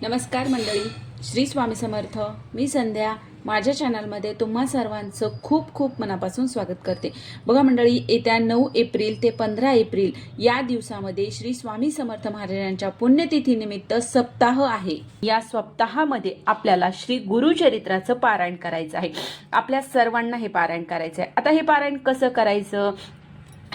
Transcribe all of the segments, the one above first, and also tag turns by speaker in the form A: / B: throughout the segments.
A: नमस्कार मंडळी, श्री स्वामी समर्थ. मी संध्या माझ्या चॅनलमध्ये तुम्हा सर्वांचं खूप खूप मनापासून स्वागत करते. बघा मंडळी, येत्या 9 एप्रिल ते 15 एप्रिल या दिवसामध्ये श्री स्वामी समर्थ महाराजांच्या पुण्यतिथीनिमित्त सप्ताह आहे. या सप्ताहामध्ये आपल्याला श्री गुरुचरित्राचं पारायण करायचं आहे. आपल्या सर्वांना हे पारायण करायचं आहे. आता हे पारायण कसं करायचं,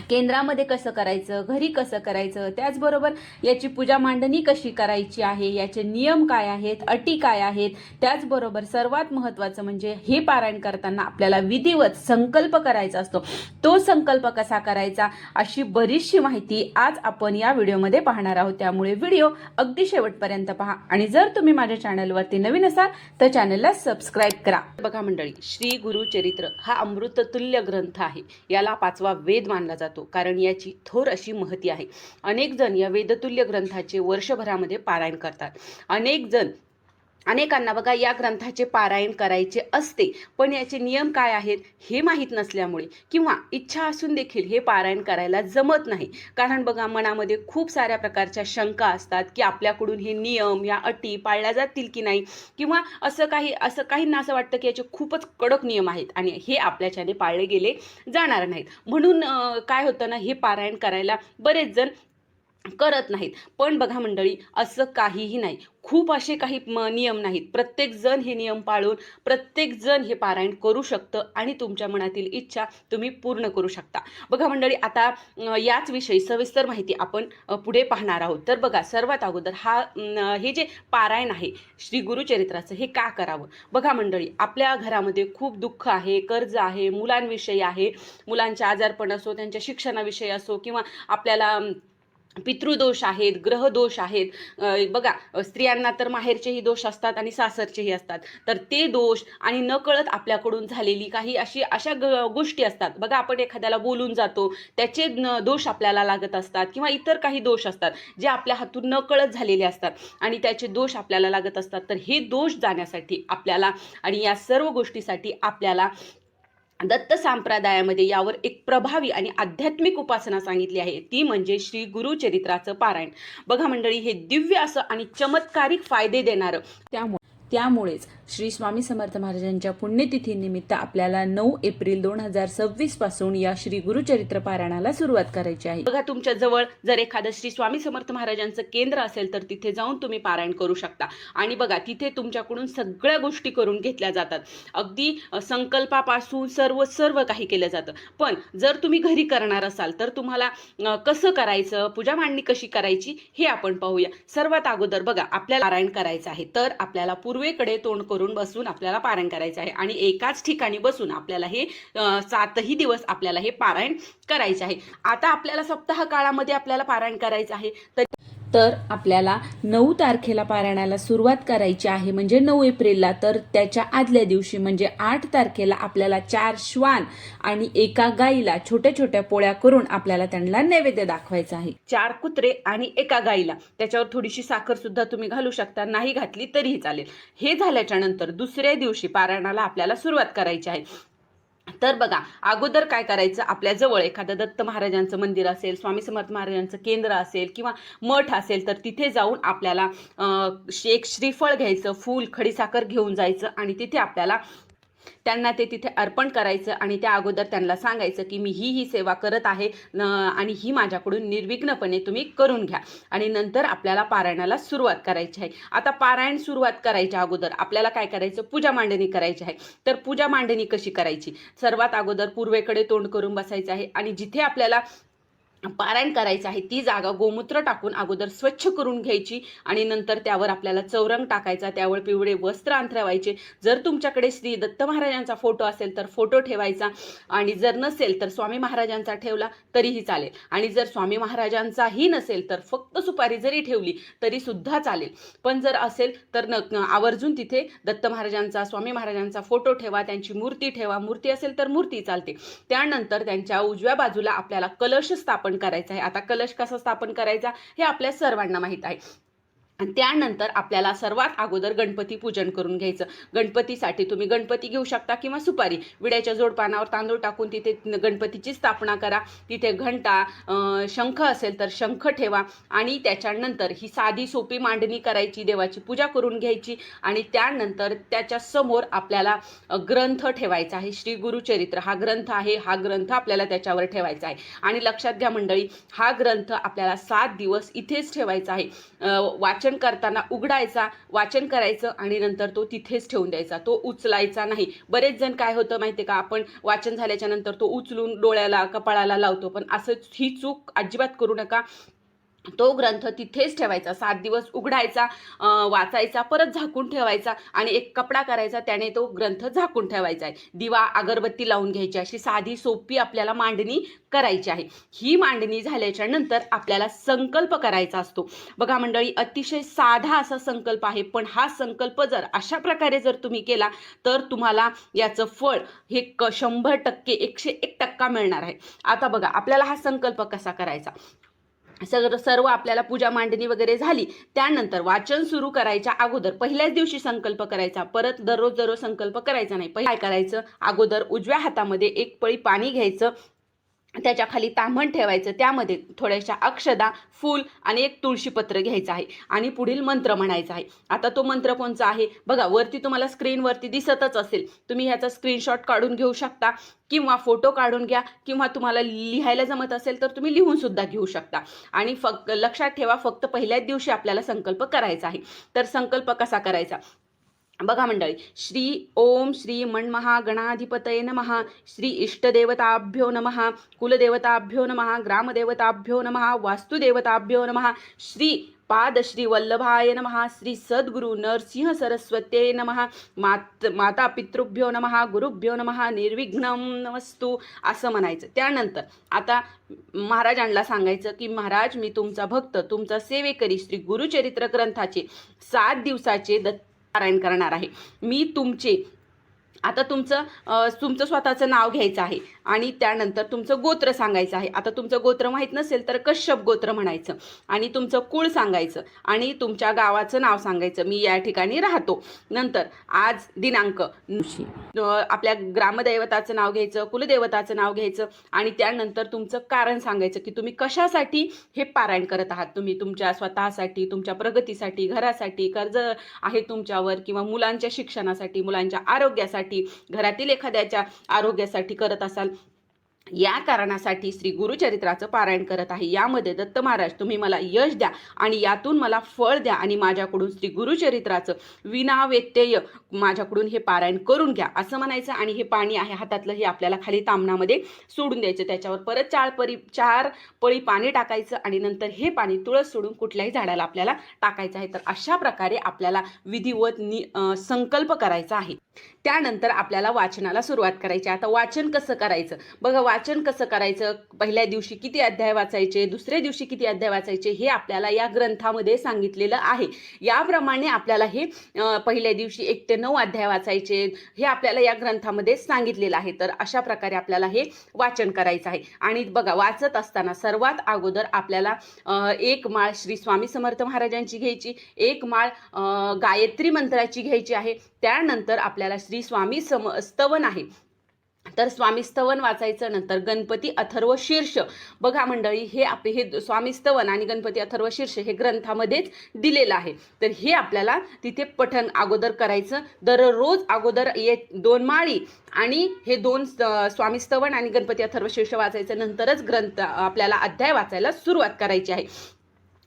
A: केंद्रामध्ये कसं करायचं, घरी कसं करायचं, त्याचबरोबर याची पूजा मांडणी कशी करायची आहे, याचे नियम काय आहेत, अटी काय आहेत, त्याचबरोबर सर्वात महत्त्वाचं म्हणजे हे पारायण करताना आपल्याला विधिवत संकल्प करायचा असतो. तो संकल्प कसा करायचा, अशी बरीचशी माहिती आज आपण या व्हिडिओमध्ये पाहणार आहोत. त्यामुळे व्हिडिओ अगदी शेवटपर्यंत पहा आणि जर तुम्ही माझ्या चॅनलवरती नवीन असाल तर चॅनलला सबस्क्राईब करा. बघा मंडळी, श्री गुरुचरित्र हा अमृततुल्य ग्रंथ आहे. याला 5वा वेद मानला जातो, कारण याची थोर अशी महती आहे. अनेक जण या वेदतुल्य ग्रंथाचे वर्षभरामध्ये पारायण करतात. अनेकांना बघा या ग्रंथाचे पारायण करायचे असते, पण याचे नियम काय आहेत हे माहीत नसल्यामुळे किंवा इच्छा असून देखील हे पारायण करायला जमत नाही. कारण बघा, मनामध्ये खूप साऱ्या प्रकारच्या शंका असतात की आपल्याकडून हे नियम या अटी पाळल्या जातील की नाही, किंवा काहींना असं वाटतं की याचे खूपच कडक नियम आहेत आणि हे आपल्याच्याने पाळले गेले जाणार नाहीत. म्हणून काय होतं ना, हे पारायण करायला बरेच जण करत नाहीत. पण बघा मंडळी, असं काहीही नाही. खूप असे काही नियम नाहीत. प्रत्येक जण हे नियम पाळून प्रत्येक जण हे पारायण करू शकतं आणि तुमच्या मनातील इच्छा तुम्ही पूर्ण करू शकता. बघा मंडळी, आता याच विषयी सविस्तर माहिती आपण पुढे पाहणार आहोत. तर बघा, सर्वात अगोदर हे जे पारायण आहे श्री गुरुचरित्राचं, हे का करावं. बघा मंडळी, आपल्या घरामध्ये खूप दुःख आहे, कर्ज आहे, मुलांविषयी आहे, मुलांचे आजारपण असो, त्यांच्या शिक्षणाविषयी असो, किंवा आपल्याला पितृदोष आहेत, ग्रहदोष आहेत. बघा, स्त्रियांना तर माहेरचेही दोष असतात आणि सासरचेही असतात. तर ते दोष आणि नकळत आपल्याकडून झालेली काही अशा गोष्टी असतात. बघा, आपण एखाद्याला बोलून जातो, त्याचे दोष आपल्याला लागत असतात, किंवा इतर काही दोष असतात जे आपल्या हातून नकळत झालेले असतात आणि त्याचे दोष आपल्याला लागत असतात. तर हे दोष जाण्यासाठी आपल्याला आणि या सर्व गोष्टीसाठी आपल्याला दत्त संप्रदायामध्ये यावर एक प्रभावी आणि आध्यात्मिक उपासना सांगितली आहे, ती म्हणजे श्री गुरुचरित्राचं पारायण. बघा मंडळी, हे दिव्य असं आणि चमत्कारिक फायदे देणारं, त्यामुळेच श्री स्वामी समर्थ महाराजांच्या पुण्यतिथीनिमित्त आपल्याला 9 एप्रिल 2026 पासून या श्री गुरुचरित्र पारायणाला सुरुवात करायची आहे. बघा, तुमच्या जवळ जर एखादं श्री स्वामी समर्थ महाराजांचं केंद्र असेल तर तिथे जाऊन तुम्ही पारायण करू शकता. आणि बघा, तिथे तुमच्याकडून सगळ्या गोष्टी करून घेतल्या जातात. अगदी संकल्पापासून सर्व काही केलं जातं. पण जर तुम्ही घरी करणार असाल तर तुम्हाला कसं करायचं, पूजा मांडणी कशी करायची हे आपण पाहूया. सर्वात अगोदर बघा, आपल्याला पारायण करायचं आहे तर आपल्याला पूर्वेकडे तोंड करून बसून आपल्याला पारायण करायचं आहे आणि एकाच ठिकाणी बसून आपल्याला हे 7ही दिवस आपल्याला हे पारायण करायचं आहे. आता आपल्याला सप्ताह काळामध्ये आपल्याला पारायण करायचं आहे तर आपल्याला 9 तारखेला पारायणाला सुरुवात करायची आहे, म्हणजे 9 एप्रिलला. तर त्याच्या आदल्या दिवशी म्हणजे 8 तारखेला आपल्याला 4 श्वान आणि एका गाईला छोट्या छोट्या पोळ्या करून आपल्याला त्यांना नैवेद्य दाखवायचा आहे. 4 कुत्रे आणि एका गाईला, त्याच्यावर थोडीशी साखर सुद्धा तुम्ही घालू शकता, नाही घातली तरीही चालेल. हे झाल्याच्या नंतर दुसऱ्या दिवशी पारायणाला आपल्याला सुरुवात करायची आहे. तर बघा, अगोदर काय करायचं, आपल्या जवळ एखादं दत्त महाराजांचं मंदिर असेल, स्वामी समर्थ महाराजांचं केंद्र असेल किंवा मठ असेल तर तिथे जाऊन आपल्याला एक श्रीफळ घ्यायचं, फूल, खडीसाखर घेऊन जायचं आणि तिथे आपल्याला त्यांना ते तिथे अर्पण करायचं आणि त्या अगोदर त्यांना सांगायचं की मी ही सेवा करत आहे आणि ही माझ्याकडून निर्विघ्नपणे तुम्ही करून घ्या. आणि नंतर आपल्याला पारायणाला सुरुवात करायची आहे. आता पारायण सुरुवात करायच्या अगोदर आपल्याला काय करायचं, पूजा मांडणी करायची आहे. तर पूजा मांडणी कशी करायची, सर्वात अगोदर पूर्वेकडे तोंड करून बसायचं आहे आणि जिथे आपल्याला पारायण करायचं आहे ती जागा गोमूत्र टाकून अगोदर स्वच्छ करून घ्यायची आणि नंतर त्यावर आपल्याला चौरंग टाकायचा, त्यावर पिवळे वस्त्र अंथरावायचे. जर तुमच्याकडे श्री दत्त महाराजांचा फोटो असेल तर फोटो ठेवायचा आणि जर नसेल तर स्वामी महाराजांचा ठेवला तरीही चालेल. आणि जर स्वामी महाराजांचाही नसेल तर फक्त सुपारी जरी ठेवली तरी सुद्धा चालेल. पण जर असेल तर आवर्जून तिथे दत्त महाराजांचा, स्वामी महाराजांचा फोटो ठेवा, त्यांची मूर्ती ठेवा. मूर्ती असेल तर मूर्ती चालते. त्यानंतर त्यांच्या उजव्या बाजूला आपल्याला कलश स्थापन करायचा आहे. आता कलश कसा स्थापन करायचा हे आपल्या सर्वांना माहित आहे. आणि त्यानंतर आपल्याला सर्वात अगोदर गणपती पूजन करून घ्यायचं. गणपतीसाठी तुम्ही गणपती घेऊ शकता किंवा सुपारी, विड्याच्या जोडपानावर तांदूळ टाकून तिथे गणपतीची स्थापना करा. तिथे घंटा, शंख असेल तर शंख ठेवा आणि त्याच्यानंतर ही साधी सोपी मांडणी करायची, देवाची पूजा करून घ्यायची आणि त्यानंतर त्याच्या समोर आपल्याला ग्रंथ ठेवायचा आहे. श्री गुरुचरित्र हा ग्रंथ आहे, हा ग्रंथ आपल्याला त्याच्यावर ठेवायचा आहे. आणि लक्षात घ्या मंडळी, हा ग्रंथ आपल्याला 7 दिवस इथेच ठेवायचा आहे. वाचन करताना उघडायचा, वाचन करायचं आणि नंतर तो तिथेच ठेवून द्यायचा, तो उचलायचा नाही. बरेच जण काय होतं माहिती आहे का, आपण वाचन झाल्याच्या नंतर तो उचलून डोळ्याला कपाळाला लावतो, पण असं ही चूक अजिबात करू नका. तो ग्रंथ तिथेच ठेवायचा, 7 दिवस उघडायचा, वाचायचा, परत झाकून ठेवायचा आणि एक कपडा करायचा, त्याने तो ग्रंथ झाकून ठेवायचा आहे. दिवा अगरबत्ती लावून घ्यायची, अशी साधी सोपी आपल्याला मांडणी करायची आहे. ही मांडणी झाल्याच्या नंतर आपल्याला संकल्प करायचा असतो. बघा मंडळी, अतिशय साधा असा संकल्प आहे, पण हा संकल्प जर अशा प्रकारे जर तुम्ही केला तर तुम्हाला याचं फळ हे 100% 101% मिळणार आहे. आता बघा, आपल्याला हा संकल्प कसा करायचा. सर्व आपल्याला पूजा मांडणी वगैरे झाली, त्यानंतर वाचन सुरू करायच्या अगोदर पहिल्याच दिवशी संकल्प करायचा, परत दररोज संकल्प करायचा नाही. काय करायचं, अगोदर उजव्या हातामध्ये एक पळी पाणी घ्यायचं, त्याच्या खाली ताम्हण ठेवायचं, त्यामध्ये थोड्याशा अक्षदा, फूल आणि एक तुळशीपत्र घ्यायचं आहे आणि पुढील मंत्र म्हणायचा आहे. आता तो मंत्र कोणचा आहे बघा, वरती तुम्हाला स्क्रीनवरती दिसतच असेल, तुम्ही ह्याचा स्क्रीनशॉट काढून घेऊ शकता किंवा फोटो काढून घ्या किंवा तुम्हाला लिहायला जमत असेल तर तुम्ही लिहून सुद्धा घेऊ शकता. आणि लक्षात ठेवा, फक्त पहिल्याच दिवशी आपल्याला संकल्प करायचा आहे. तर संकल्प कसा करायचा बघा मंडळी, श्री ओम श्री मन्महागणाधिपतये नमः, श्री इष्टदेवताभ्यो नमः, कुलदेवताभ्यो नमः, ग्रामदेवताभ्यो नमः, वास्तुदेवताभ्यो नमः, श्री पादश्री वल्लभाय नमः, श्री सद्गुरु नरसिंह सरस्वत्ये नमः, माता पितृभ्यो नमः, गुरुभ्यो नमः, निर्विघ्नं नमस्तु असं म्हणायचं. त्यानंतर आता महाराजांना सांगायचं की महाराज, मी तुमचा भक्त, तुमचा सेवेकरी श्री गुरुचरित्र ग्रंथाचे 7 दिवसाचे पारायण करणार आहे. मी आता तुमचं स्वतःचं नाव घ्यायचं आहे आणि त्यानंतर तुमचं गोत्र सांगायचं आहे. आता तुमचं गोत्र माहीत नसेल तर कश्यप गोत्र म्हणायचं आणि तुमचं कुळ सांगायचं आणि तुमच्या गावाचं नाव सांगायचं, मी या ठिकाणी राहतो. नंतर आज दिनांक, आपल्या ग्रामदैवताचं नाव घ्यायचं, कुलदेवताचं नाव घ्यायचं आणि त्यानंतर तुमचं कारण सांगायचं की तुम्ही कशासाठी हे पारायण करत आहात. तुम्ही तुमच्या स्वतःसाठी, तुमच्या प्रगतीसाठी, घरासाठी, कर्ज आहे तुमच्यावर किंवा मुलांच्या शिक्षणासाठी, मुलांच्या आरोग्यासाठी, घरातील एखाद्याच्या आरोग्यासाठी करत असाल, या कारणासाठी श्री गुरुचरित्राचं पारायण करत आहे. यामध्ये दत्त महाराज तुम्ही मला यश द्या आणि यातून मला फळ द्या आणि माझ्याकडून श्री गुरुचरित्राचं विनाव्यत्यय माझ्याकडून हे पारायण करून घ्या असं म्हणायचं. आणि हे पाणी आहे हातातलं, हे आपल्याला खाली ताम्हणामध्ये सोडून द्यायचं. त्याच्यावर परत 4 पळी पाणी टाकायचं आणि नंतर हे पाणी तुळस सोडून कुठल्याही झाडाला आपल्याला टाकायचं आहे. तर अशा प्रकारे आपल्याला विधिवत संकल्प करायचा आहे. त्यानंतर आपल्याला वाचनाला सुरुवात करायची. आता वाचन कसं करायचं बघा, वाचन कसं करायचं, पहिल्या दिवशी किती अध्याय वाचायचे, दुसऱ्या दिवशी किती अध्याय वाचायचे, हे आपल्याला या ग्रंथामध्ये सांगितलेलं आहे. याप्रमाणे आपल्याला हे पहिल्या दिवशी 1 ते 9 अध्याय वाचायचे, हे आपल्याला या ग्रंथामध्ये सांगितलेलं आहे. तर अशा प्रकारे आपल्याला हे वाचन करायचं आहे. आणि बघा, वाचत असताना सर्वात अगोदर आपल्याला 1 माळ श्री स्वामी समर्थ महाराजांची घ्यायची, 1 माळ गायत्री मंत्राची घ्यायची आहे. त्यानंतर आपल्याला श्री स्वामी स्तवन आहे, तर स्वामी स्तवन वाचायचं. नंतर गणपती अथर्व शीर्ष, बघा मंडळी, हे स्वामी स्तवन आणि गणपती अथर्व शीर्ष हे ग्रंथामध्येच दिलेलं आहे. तर हे आपल्याला तिथे पठण अगोदर करायचं. दररोज अगोदर 2 माळी आणि हे 2 स्वामी स्तवन आणि गणपती अथर्व शीर्ष वाचायचं. नंतरच ग्रंथ आपल्याला अध्याय वाचायला सुरुवात करायची आहे.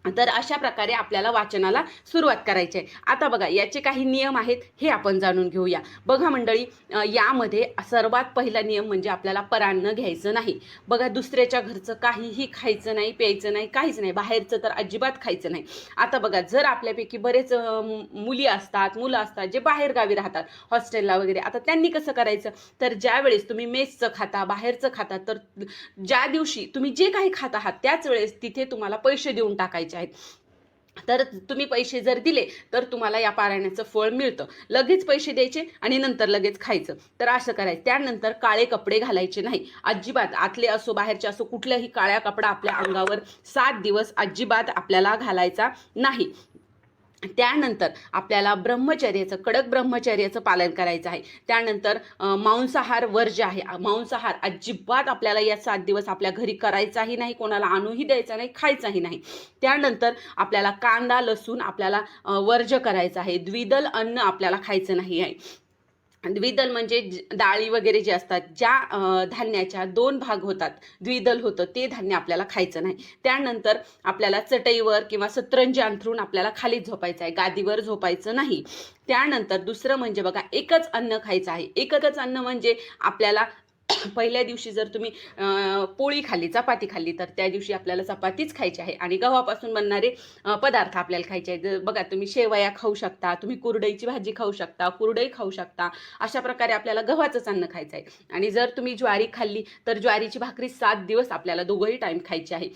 A: तर अशा प्रकारे आपल्याला वाचनाला सुरुवात करायची आहे. आता बघा, याचे काही नियम आहेत, हे आपण जाणून घेऊया. बघा मंडळी, यामध्ये सर्वात पहिला नियम म्हणजे आपल्याला परान्न घ्यायचं नाही. बघा, दुसऱ्याच्या घरचं काहीही खायचं नाही, प्यायचं नाही, काहीच नाही, बाहेरचं तर अजिबात खायचं नाही. आता बघा, जर आपल्यापैकी बरेच मुलं असतात जे बाहेर गावी राहतात, हॉस्टेलला वगैरे, आता त्यांनी कसं करायचं, तर ज्या वेळेस तुम्ही मेसचं खाता, बाहेरचं खाता, तर ज्या दिवशी तुम्ही जे काही खात आहात त्याच वेळेस तिथे तुम्हाला पैसे देऊन टाकायचे आहेत. तर तुम्ही पैसे जर दिले तर तुम्हाला या पारायणाचं फळ मिळतं. लगेच पैसे द्यायचे आणि नंतर लगेच खायचं, तर असं करायचं. त्यानंतर काळे कपडे घालायचे नाही अजिबात, आतले असो बाहेरचे असो, कुठल्याही काळ्या कपडा आपल्या अंगावर 7 दिवस अजिबात आपल्याला घालायचा नाही. त्यानंतर आपल्याला ब्रह्मचर्याचं, कडक ब्रह्मचर्याचं पालन करायचं आहे. त्यानंतर मांसाहार वर्ज्य आहे. मांसाहार अजिबात आपल्याला या 7 दिवस आपल्या घरी करायचाही नाही, कोणाला आणूही द्यायचा नाही, खायचाही नाही. त्यानंतर आपल्याला कांदा, लसूण आपल्याला वर्ज्य करायचं आहे. द्विदल अन्न आपल्याला खायचं नाही आहे. द्विदल म्हणजे डाळी वगैरे जे असतात, ज्या धान्याच्या 2 भाग होतात, द्विदल होतं ते धान्य आपल्याला खायचं नाही. त्यानंतर आपल्याला चटईवर किंवा सतरंजी अंथरून आपल्याला खाली झोपायचं आहे, गादीवर झोपायचं नाही. त्यानंतर दुसरं म्हणजे बघा, एकच अन्न खायचं आहे. एकच अन्न म्हणजे आपल्याला पहिल्या दिवशी जर तुम्ही पोळी खाल्ली, चपाती खाल्ली, तर त्या दिवशी आपल्याला चपातीच खायची आहे आणि गव्हापासून बनणारे पदार्थ आपल्याला खायचे आहेत. बघा, तुम्ही शेवया खाऊ शकता, तुम्ही कुरडईची भाजी खाऊ शकता, कुरडई खाऊ शकता. अशा प्रकारे आपल्याला गव्हाचंच अन्न खायचं आहे. आणि जर तुम्ही ज्वारी खाल्ली तर ज्वारीची भाकरी 7 दिवस आपल्याला दोघंही टाईम खायची आहे.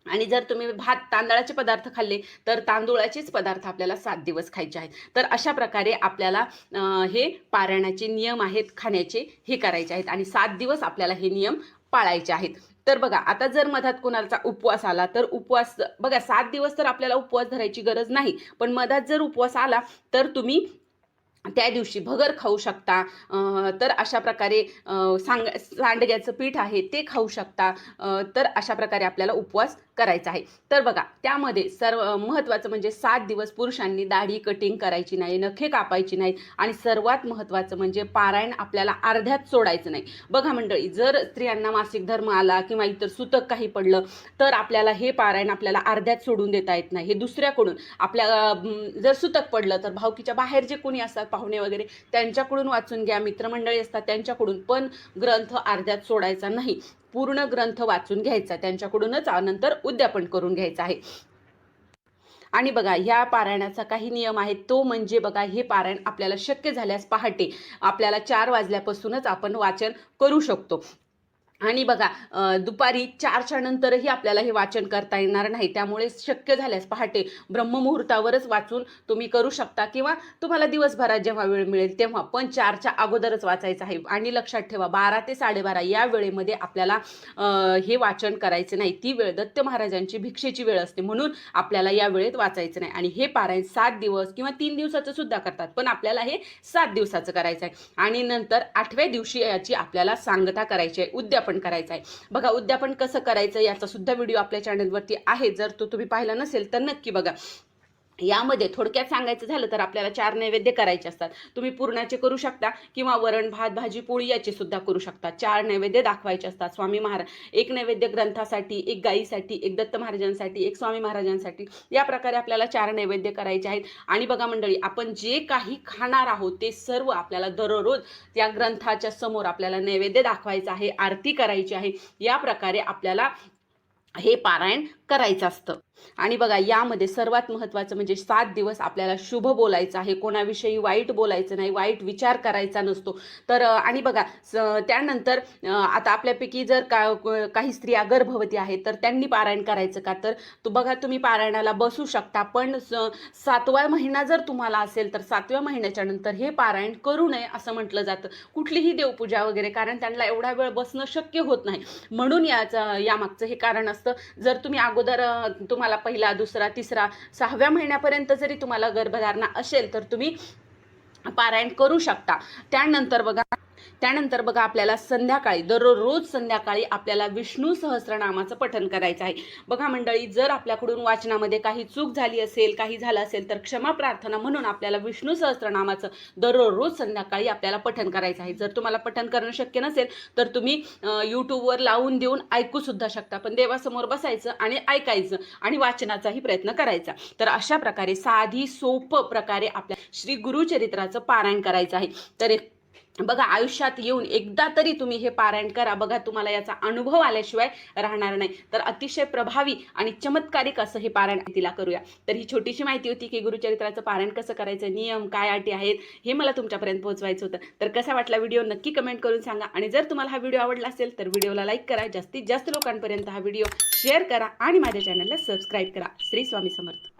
A: आणि जर तुम्ही भात, तांदळाचे पदार्थ खाल्ले तर तांदूळाचेच पदार्थ आपल्याला 7 दिवस खायचे आहेत. तर अशा प्रकारे आपल्याला हे पारायणाचे नियम आहेत, खाण्याचे हे करायचे आहेत आणि 7 दिवस आपल्याला हे नियम पाळायचे आहेत. तर बघा, आता जर मधात कोणाचा उपवास आला तर उपवास बघा, 7 दिवस तर आपल्याला उपवास धरायची गरज नाही, पण मधात जर उपवास आला तर तुम्ही त्या दिवशी भगर खाऊ शकता. तर अशा प्रकारे सांडग्याचं पीठ आहे ते खाऊ शकता. तर अशा प्रकारे आपल्याला उपवास करायचा आहे. तर बघा, त्यामध्ये सर्व महत्त्वाचं म्हणजे 7 दिवस पुरुषांनी दाढी कटिंग करायची नाही, नखे कापायची नाहीत आणि सर्वात महत्त्वाचं म्हणजे पारायण आपल्याला अर्ध्यात सोडायचं नाही. बघा मंडळी, जर स्त्रियांना मासिक धर्म आला किंवा इतर सुतक काही पडलं तर आपल्याला हे पारायण आपल्याला अर्ध्यात सोडून देता येत नाही. हे दुसऱ्याकडून आपल्या जर सुतक पडलं तर भावकीच्या बाहेर जे कोणी असतात, पाहुणे वगैरे, त्यांच्याकडून वाचून घ्या. मित्रमंडळी असतात त्यांच्याकडून, पण ग्रंथ अर्ध्यात सोडायचा नाही. पूर्ण ग्रंथ वाचून घ्यायचा, त्यांच्याकडूनच नंतर उद्यापन करून घ्यायचं आहे. आणि बघा, ह्या पारायणाचा काही नियम आहे, तो म्हणजे बघा, हे पारायण आपल्याला शक्य झाल्यास पहाटे आपल्याला 4 वाजल्यापासूनच आपण वाचन करू शकतो. आणि बघा, दुपारी 4च्या नंतरही आपल्याला हे वाचन करता येणार नाही. त्यामुळे शक्य झाल्यास पहाटे ब्रह्ममुहूर्तावरच वाचून तुम्ही करू शकता किंवा तुम्हाला दिवसभरात जेव्हा वेळ मिळेल तेव्हा, पण 4च्या अगोदरच वाचायचं आहे. आणि लक्षात ठेवा, 12 ते 12:30 या वेळेमध्ये आपल्याला हे वाचन करायचं नाही. ती वेळ दत्त महाराजांची भिक्षेची वेळ असते, म्हणून आपल्याला या वेळेत वाचायचं नाही. आणि हे पारायण 7 दिवस किंवा 3 दिवसाचं सुद्धा करतात, पण आपल्याला हे 7 दिवसाचं करायचं आहे. आणि नंतर 8व्या दिवशी याची आपल्याला सांगता करायची आहे, उद्यापन करायचं आहे. बघा, उद्यापन कसं करायचं याचा सुद्धा व्हिडिओ आपल्या चॅनलवरती आहे, जर तो तुम्ही पाहिला नसेल तर नक्की बघा. यामध्ये थोडक्यात सांगायचं झालं तर आपल्याला 4 नैवेद्य करायचे असतात. तुम्ही पुरणाचे करू शकता किंवा वरण, भात, भाजी, पोळी याचे सुद्धा करू शकता. 4 नैवेद्य दाखवायचे असतात. स्वामी महाराज, एक नैवेद्य ग्रंथासाठी, एक गाईसाठी, एक दत्त महाराजांसाठी, एक स्वामी महाराजांसाठी, या प्रकारे आपल्याला 4 नैवेद्य करायचे आहेत. आणि बघा मंडळी, आपण जे काही खाणार आहोत ते सर्व आपल्याला दररोज त्या ग्रंथाच्या समोर आपल्याला नैवेद्य दाखवायचा आहे, आरती करायची आहे. या प्रकारे आपल्याला हे पारायण करायचं असतं. आणि बघा, यामध्ये सर्वात महत्त्वाचं म्हणजे 7 दिवस आपल्याला शुभ बोलायचं आहे, कोणाविषयी वाईट बोलायचं नाही, वाईट विचार करायचा नसतो. तर आणि बघा, त्यानंतर आता आपल्यापैकी जर काही स्त्रिया गर्भवती आहेत तर त्यांनी पारायण करायचं का, तर बघा, तुम्ही पारायणाला बसू शकता, पण 7वा महिना जर तुम्हाला असेल तर 7व्या महिन्याच्या नंतर हे पारायण करू नये असं म्हटलं जातं. कुठलीही देवपूजा वगैरे, कारण त्यांना एवढा वेळ बसणं शक्य होत नाही, म्हणून यामागचं हे कारण असतं. जर तुम्ही अगोदर तुम्हाला पहिला, दुसरा, तिसरा, 6व्या महिन्यापर्यंत जरी तुम्हाला गर्भधारणा असेल तर तुम्ही पारायण करू शकता. त्यानंतर बघा, आपल्याला संध्याकाळी, दररोज संध्याकाळी आपल्याला विष्णू सहस्रनामाचं पठण करायचं आहे. बघा मंडळी, जर आपल्याकडून वाचनामध्ये काही चूक झाली असेल, काही झालं असेल तर क्षमा प्रार्थना म्हणून आपल्याला विष्णू सहस्रनामाचं दररोज संध्याकाळी आपल्याला पठण करायचं आहे. जर तुम्हाला पठण करणं शक्य नसेल तर तुम्ही यूट्यूबवर लावून देऊन ऐकू सुद्धा शकता, पण देवासमोर बसायचं आणि ऐकायचं आणि वाचनाचाही प्रयत्न करायचा. तर अशा प्रकारे साधी सोपं प्रकारे आपल्या श्री गुरुचरित्राचं पारायण करायचं आहे. तर बघा, आयुष्यात येऊन एकदा तरी तुम्ही हे पारायण करा. बघा, तुम्हाला याचा अनुभव आल्याशिवाय राहणार नाही. तर अतिशय प्रभावी आणि चमत्कारिक असं हे पारायण तिला करूया. तर ही छोटीशी माहिती होती की गुरुचरित्राचं पारायण कसं करायचं, नियम काय, अटी आहेत, हे मला तुमच्यापर्यंत पोहोचवायचं होतं. तर कसा वाटला व्हिडिओ नक्की कमेंट करून सांगा. आणि जर तुम्हाला हा व्हिडिओ आवडला असेल तर व्हिडिओला लाईक करा, जास्तीत जास्त लोकांपर्यंत हा व्हिडिओ शेअर करा आणि माझ्या चॅनलला सबस्क्राईब करा. श्री स्वामी समर्थ.